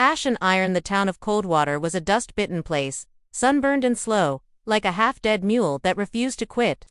Ash and Iron. The town of Coldwater was a dust-bitten place, sunburned and slow, like a half-dead mule that refused to quit.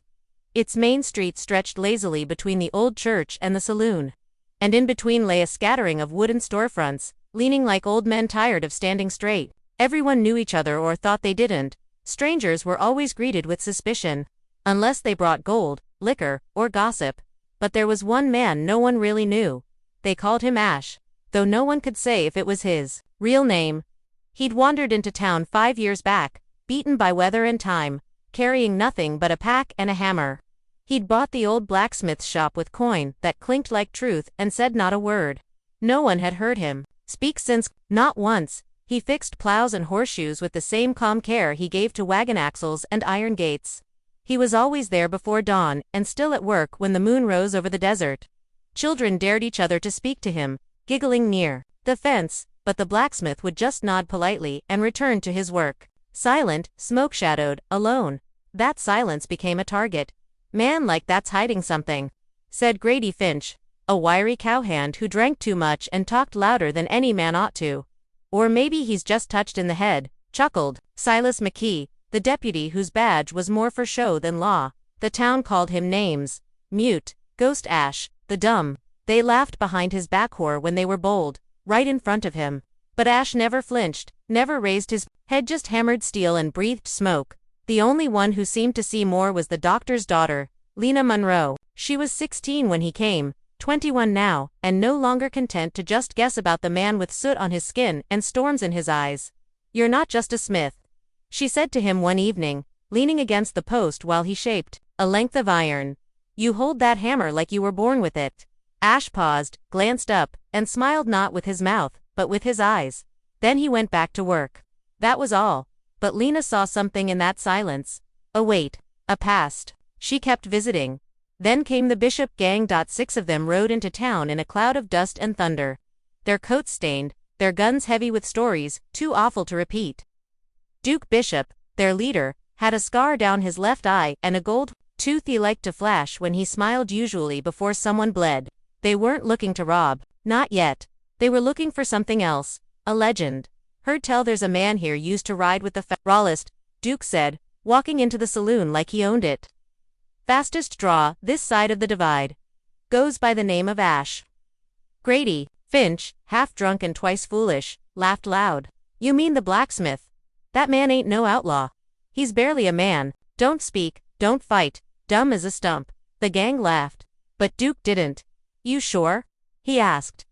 Its main street stretched lazily between the old church and the saloon. And in between lay a scattering of wooden storefronts, leaning like old men tired of standing straight. Everyone knew each other or thought they didn't. Strangers were always greeted with suspicion, unless they brought gold, liquor, or gossip. But there was one man no one really knew. They called him Ash, though no one could say if it was his real name. He'd wandered into town 5 years back, beaten by weather and time, carrying nothing but a pack and a hammer. He'd bought the old blacksmith's shop with coin that clinked like truth and said not a word. No one had heard him speak since, not once. He fixed plows and horseshoes with the same calm care he gave to wagon axles and iron gates. He was always there before dawn and still at work when the moon rose over the desert. Children dared each other to speak to him, giggling near the fence, but the blacksmith would just nod politely and return to his work. Silent, smoke-shadowed, alone. That silence became a target. "Man like that's hiding something," said Grady Finch, a wiry cowhand who drank too much and talked louder than any man ought to. "Or maybe he's just touched in the head," chuckled Silas McKee, the deputy whose badge was more for show than law. The town called him names. Mute, Ghost Ash, the dumb. They laughed behind his back when they were bold, right in front of him. But Ash never flinched, never raised his head, just hammered steel and breathed smoke. The only one who seemed to see more was the doctor's daughter, Lena Monroe. She was 16 when he came, 21 now, and no longer content to just guess about the man with soot on his skin and storms in his eyes. "You're not just a smith," she said to him one evening, leaning against the post while he shaped a length of iron. "You hold that hammer like you were born with it." Ash paused, glanced up, and smiled not with his mouth, but with his eyes. Then he went back to work. That was all. But Lena saw something in that silence. A wait, a past. She kept visiting. Then came the Bishop gang. 6 of them rode into town in a cloud of dust and thunder. Their coats stained, their guns heavy with stories, too awful to repeat. Duke Bishop, their leader, had a scar down his left eye and a gold tooth he liked to flash when he smiled, usually before someone bled. They weren't looking to rob. Not yet. They were looking for something else. A legend. "Heard tell there's a man here used to ride with the rawest," Duke said, walking into the saloon like he owned it. "Fastest draw this side of the divide. Goes by the name of Ash." Grady Finch, half drunk and twice foolish, laughed loud. "You mean the blacksmith? That man ain't no outlaw. He's barely a man. Don't speak, don't fight, dumb as a stump." The gang laughed. But Duke didn't. "You sure?" he asked.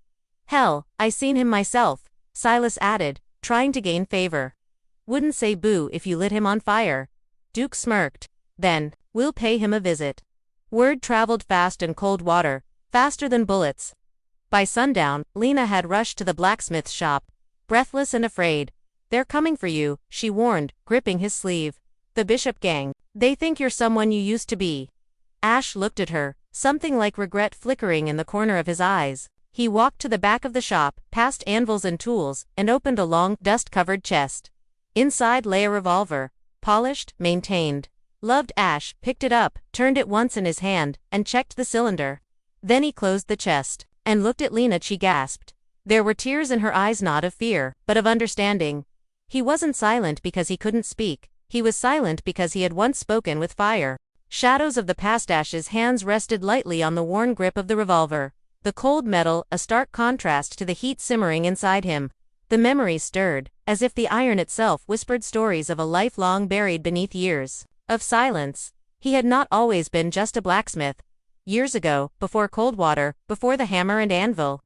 "Hell, I seen him myself," Silas added, trying to gain favor. "Wouldn't say boo if you lit him on fire." Duke smirked. "Then, we'll pay him a visit." Word traveled fast in Coldwater, faster than bullets. By sundown, Lena had rushed to the blacksmith's shop, breathless and afraid. "They're coming for you," she warned, gripping his sleeve. "The Bishop gang. They think you're someone you used to be." Ash looked at her, something like regret flickering in the corner of his eyes. He walked to the back of the shop, past anvils and tools, and opened a long, dust-covered chest. Inside lay a revolver, polished, maintained. Loved Ash picked it up, turned it once in his hand, and checked the cylinder. Then he closed the chest, and looked at Lena. She gasped. There were tears in her eyes, not of fear, but of understanding. He wasn't silent because he couldn't speak. He was silent because he had once spoken with fire. Shadows of the past. Ash's hands rested lightly on the worn grip of the revolver. The cold metal, a stark contrast to the heat simmering inside him. The memories stirred, as if the iron itself whispered stories of a life long buried beneath years of silence. He had not always been just a blacksmith. Years ago, before Coldwater, before the hammer and anvil,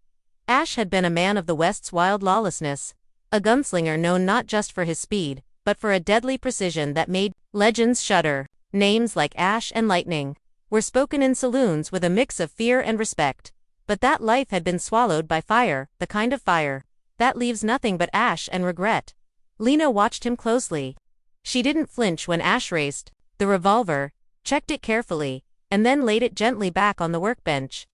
Ash had been a man of the West's wild lawlessness. A gunslinger known not just for his speed, but for a deadly precision that made legends shudder. Names like Ash and Lightning were spoken in saloons with a mix of fear and respect. But that life had been swallowed by fire, the kind of fire that leaves nothing but ash and regret. Lena watched him closely. She didn't flinch when Ash raised the revolver, checked it carefully, and then laid it gently back on the workbench.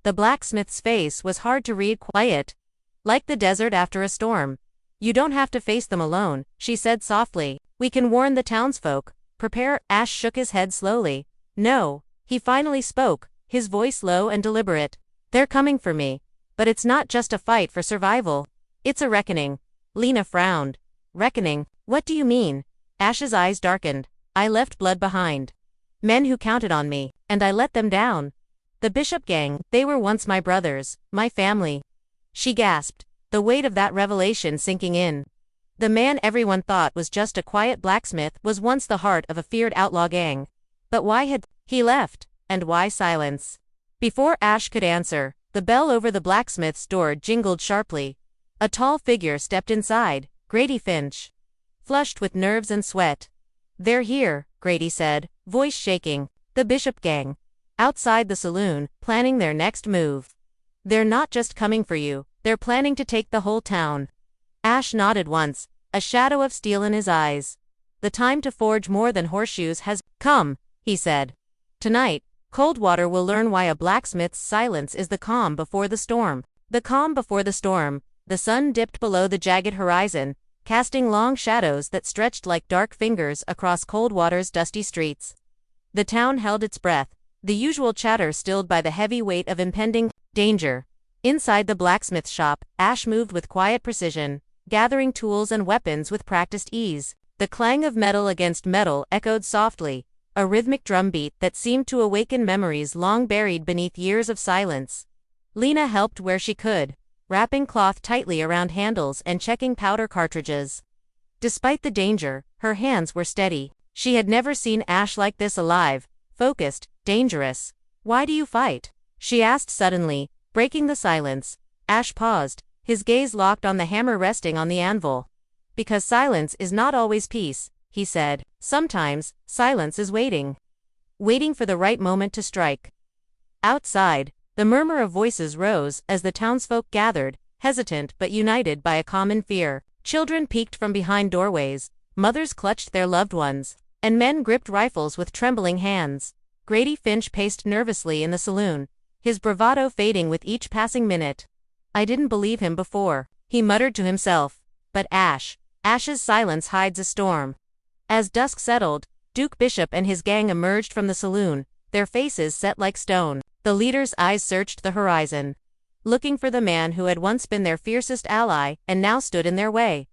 The blacksmith's face was hard to read, quiet, like the desert after a storm. "You don't have to face them alone," she said softly. "We can warn the townsfolk. Prepare." Ash shook his head slowly. "No." He finally spoke, his voice low and deliberate. "They're coming for me. But it's not just a fight for survival. It's a reckoning. Lena frowned. Reckoning? What do you mean? Ash's eyes darkened. I left blood behind. Men who counted on me, and I let them down. The Bishop gang, they were once my brothers, my family. She gasped, the weight of that revelation sinking in. The man everyone thought was just a quiet blacksmith was once the heart of a feared outlaw gang. But why had he left, and why silence? Before Ash could answer, the bell over the blacksmith's door jingled sharply. A tall figure stepped inside, Grady Finch. Flushed with nerves and sweat. They're here, Grady said, voice shaking. The Bishop gang. Outside the saloon, planning their next move. They're not just coming for you, they're planning to take the whole town. Ash nodded once, a shadow of steel in his eyes. The time to forge more than horseshoes has come, he said. Tonight, Coldwater will learn why a blacksmith's silence is the calm before the storm. The calm before the storm. The sun dipped below the jagged horizon, casting long shadows that stretched like dark fingers across Coldwater's dusty streets. The town held its breath, the usual chatter stilled by the heavy weight of impending danger. Inside the blacksmith shop, Ash moved with quiet precision, gathering tools and weapons with practiced ease. The clang of metal against metal echoed softly, a rhythmic drumbeat that seemed to awaken memories long buried beneath years of silence. Lena helped where she could, wrapping cloth tightly around handles and checking powder cartridges. Despite the danger, her hands were steady. She had never seen Ash like this, alive, focused, dangerous. Why do you fight? She asked suddenly, breaking the silence. Ash paused, his gaze locked on the hammer resting on the anvil. Because silence is not always peace, he said. Sometimes, silence is waiting. Waiting for the right moment to strike. Outside, the murmur of voices rose as the townsfolk gathered, hesitant but united by a common fear. Children peeked from behind doorways, mothers clutched their loved ones, and men gripped rifles with trembling hands. Grady Finch paced nervously in the saloon, his bravado fading with each passing minute. I didn't believe him before, he muttered to himself. But Ash's silence hides a storm. As dusk settled, Duke Bishop and his gang emerged from the saloon, their faces set like stone. The leader's eyes searched the horizon, looking for the man who had once been their fiercest ally and now stood in their way.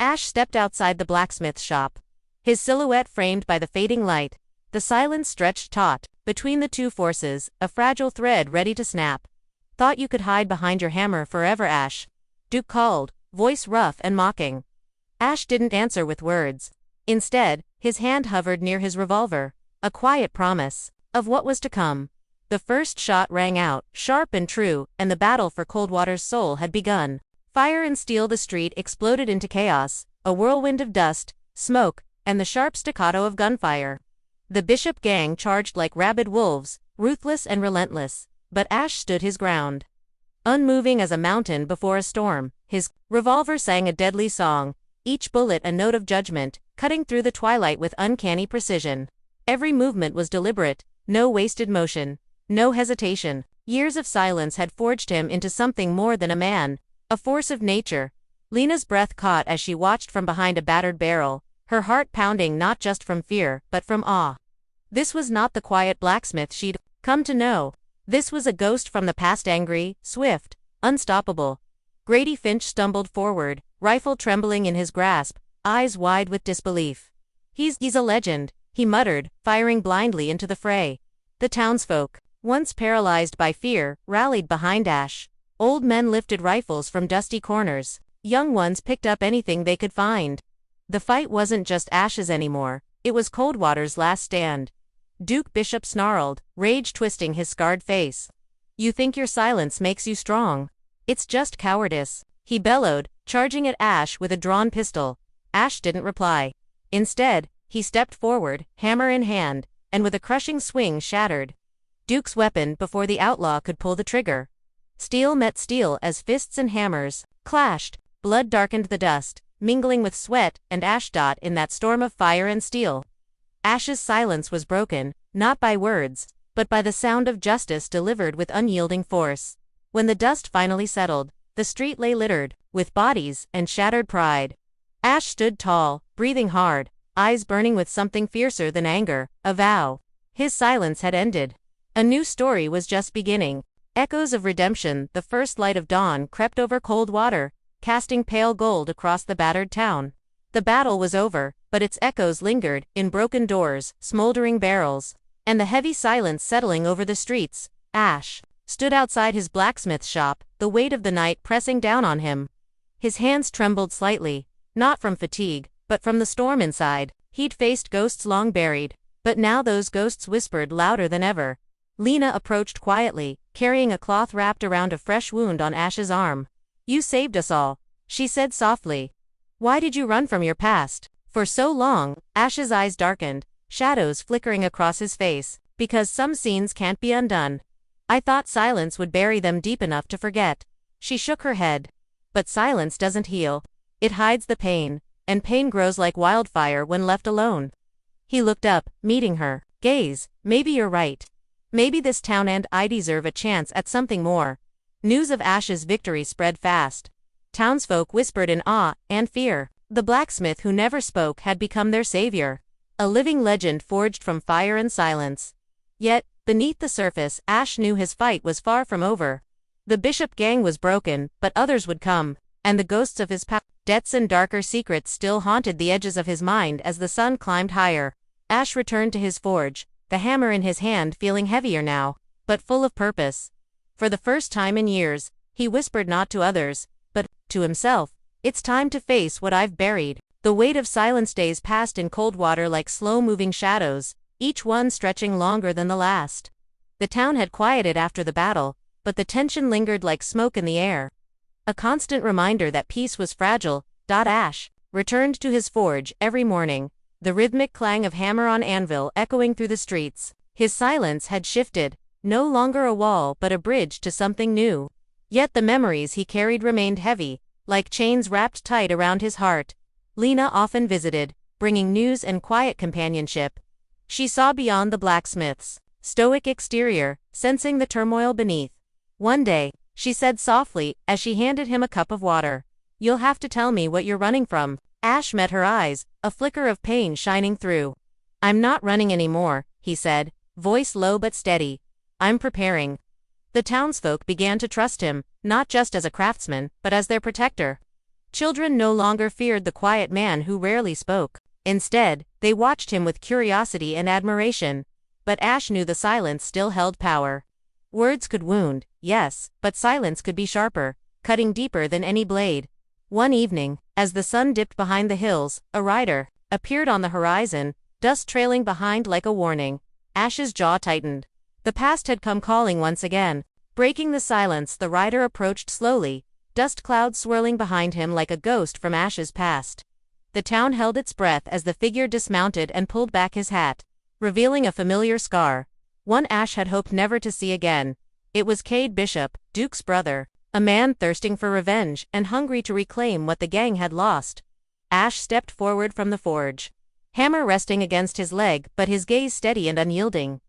Ash stepped outside the blacksmith shop, his silhouette framed by the fading light. The silence stretched taut, between the two forces, a fragile thread ready to snap. Thought you could hide behind your hammer forever, Ash? Duke called, voice rough and mocking. Ash didn't answer with words. Instead, his hand hovered near his revolver, a quiet promise of what was to come. The first shot rang out, sharp and true, and the battle for Coldwater's soul had begun. Fire and steel, the street exploded into chaos, a whirlwind of dust, smoke, and the sharp staccato of gunfire. The Bishop gang charged like rabid wolves, ruthless and relentless, but Ash stood his ground. Unmoving as a mountain before a storm, his revolver sang a deadly song, each bullet a note of judgment, cutting through the twilight with uncanny precision. Every movement was deliberate, no wasted motion. No hesitation. Years of silence had forged him into something more than a man, a force of nature. Lena's breath caught as she watched from behind a battered barrel, her heart pounding not just from fear, but from awe. This was not the quiet blacksmith she'd come to know. This was a ghost from the past, angry, swift, unstoppable. Grady Finch stumbled forward, rifle trembling in his grasp, eyes wide with disbelief. He's a legend, he muttered, firing blindly into the fray. The townsfolk, once paralyzed by fear, rallied behind Ash. Old men lifted rifles from dusty corners. Young ones picked up anything they could find. The fight wasn't just Ash's anymore, it was Coldwater's last stand. Duke Bishop snarled, rage twisting his scarred face. You think your silence makes you strong? It's just cowardice, he bellowed, charging at Ash with a drawn pistol. Ash didn't reply. Instead, he stepped forward, hammer in hand, and with a crushing swing shattered Duke's weapon before the outlaw could pull the trigger. Steel met steel as fists and hammers clashed. Blood darkened the dust, mingling with sweat and ashdot in that storm of fire and steel. Ash's silence was broken, not by words, but by the sound of justice delivered with unyielding force. When the dust finally settled, the street lay littered with bodies and shattered pride. Ash stood tall, breathing hard, eyes burning with something fiercer than anger, a vow. His silence had ended. A new story was just beginning. Echoes of redemption, the first light of dawn crept over Coldwater, casting pale gold across the battered town. The battle was over, but its echoes lingered, in broken doors, smoldering barrels, and the heavy silence settling over the streets. Ash stood outside his blacksmith shop, the weight of the night pressing down on him. His hands trembled slightly, not from fatigue, but from the storm inside. He'd faced ghosts long buried, but now those ghosts whispered louder than ever. Lena approached quietly, carrying a cloth wrapped around a fresh wound on Ash's arm. "You saved us all," she said softly. "Why did you run from your past for so long?" Ash's eyes darkened, shadows flickering across his face. "Because some scenes can't be undone. I thought silence would bury them deep enough to forget." She shook her head. "But silence doesn't heal. It hides the pain, and pain grows like wildfire when left alone." He looked up, meeting her gaze. "Maybe you're right. Maybe this town and I deserve a chance at something more." News of Ash's victory spread fast. Townsfolk whispered in awe and fear. The blacksmith who never spoke had become their savior, a living legend forged from fire and silence. Yet, beneath the surface, Ash knew his fight was far from over. The Bishop gang was broken, but others would come, and the ghosts of his past debts and darker secrets still haunted the edges of his mind as the sun climbed higher. Ash returned to his forge, the hammer in his hand feeling heavier now, but full of purpose. For the first time in years, he whispered not to others, but to himself, "It's time to face what I've buried." The weight of silence days passed in Coldwater like slow-moving shadows, each one stretching longer than the last. The town had quieted after the battle, but the tension lingered like smoke in the air. A constant reminder that peace was fragile. Ash returned to his forge every morning, the rhythmic clang of hammer on anvil echoing through the streets. His silence had shifted, no longer a wall but a bridge to something new. Yet the memories he carried remained heavy, like chains wrapped tight around his heart. Lena often visited, bringing news and quiet companionship. She saw beyond the blacksmith's stoic exterior, sensing the turmoil beneath. One day, she said softly as she handed him a cup of water, "You'll have to tell me what you're running from." Ash met her eyes, a flicker of pain shining through. "I'm not running anymore," he said, voice low but steady. "I'm preparing." The townsfolk began to trust him, not just as a craftsman, but as their protector. Children no longer feared the quiet man who rarely spoke. Instead, they watched him with curiosity and admiration. But Ash knew the silence still held power. Words could wound, yes, but silence could be sharper, cutting deeper than any blade. One evening, as the sun dipped behind the hills, a rider appeared on the horizon, dust trailing behind like a warning. Ash's jaw tightened. The past had come calling once again. Breaking the silence, the rider approached slowly, dust clouds swirling behind him like a ghost from Ash's past. The town held its breath as the figure dismounted and pulled back his hat, revealing a familiar scar, one Ash had hoped never to see again. It was Cade Bishop, Duke's brother, a man thirsting for revenge and hungry to reclaim what the gang had lost. Ash stepped forward from the forge, hammer resting against his leg but his gaze steady and unyielding.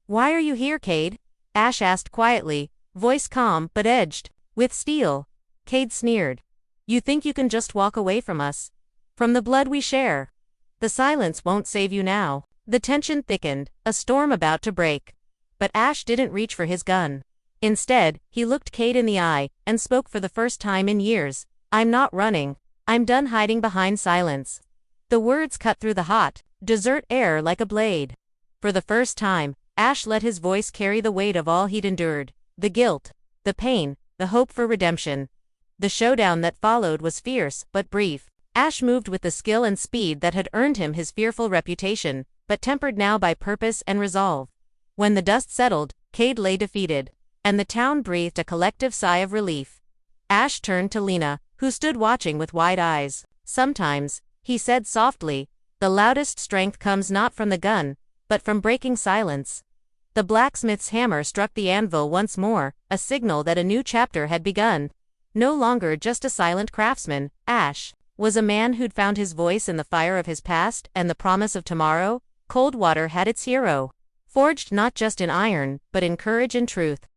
"Why are you here, Cade?" Ash asked quietly, voice calm but edged with steel. Cade sneered. "You think you can just walk away from us? From the blood we share? The silence won't save you now." The tension thickened, a storm about to break. But Ash didn't reach for his gun. Instead, he looked Cade in the eye and spoke for the first time in years. "I'm not running. I'm done hiding behind silence." The words cut through the hot, desert air like a blade. For the first time, Ash let his voice carry the weight of all he'd endured, the guilt, the pain, the hope for redemption. The showdown that followed was fierce but brief. Ash moved with the skill and speed that had earned him his fearful reputation, but tempered now by purpose and resolve. When the dust settled, Cade lay defeated, and the town breathed a collective sigh of relief. Ash turned to Lena, who stood watching with wide eyes. "Sometimes," he said softly, "the loudest strength comes not from the gun, but from breaking silence." The blacksmith's hammer struck the anvil once more, a signal that a new chapter had begun. No longer just a silent craftsman, Ash was a man who'd found his voice in the fire of his past and the promise of tomorrow. Coldwater had its hero, forged not just in iron, but in courage and truth.